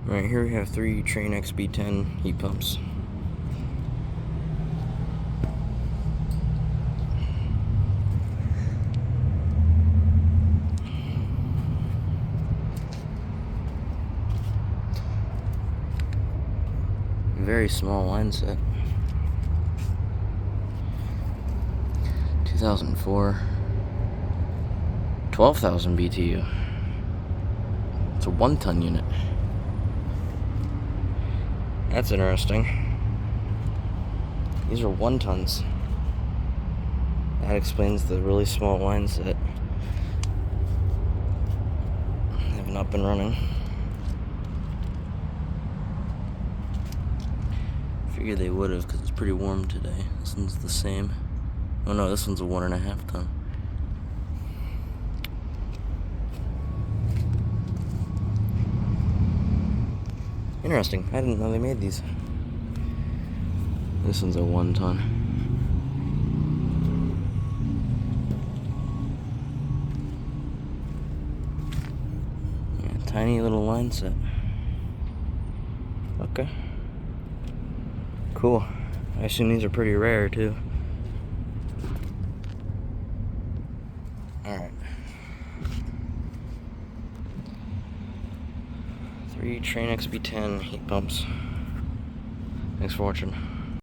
Right here we have 3 Trane XB10 heat pumps. Very small line set. 2004. 12,000 BTU. It's a 1-ton unit. That's interesting. These are 1-tons. That explains the really small line set. They have not been running. Figured they would have because it's pretty warm today. This one's the same. Oh no, this one's a 1.5 ton. Interesting. I didn't know they made these. This one's a 1-ton. Yeah, tiny little line set. Okay. Cool. I assume these are pretty rare too. Alright. 3 Trane XB10 heat pumps. Thanks for watching.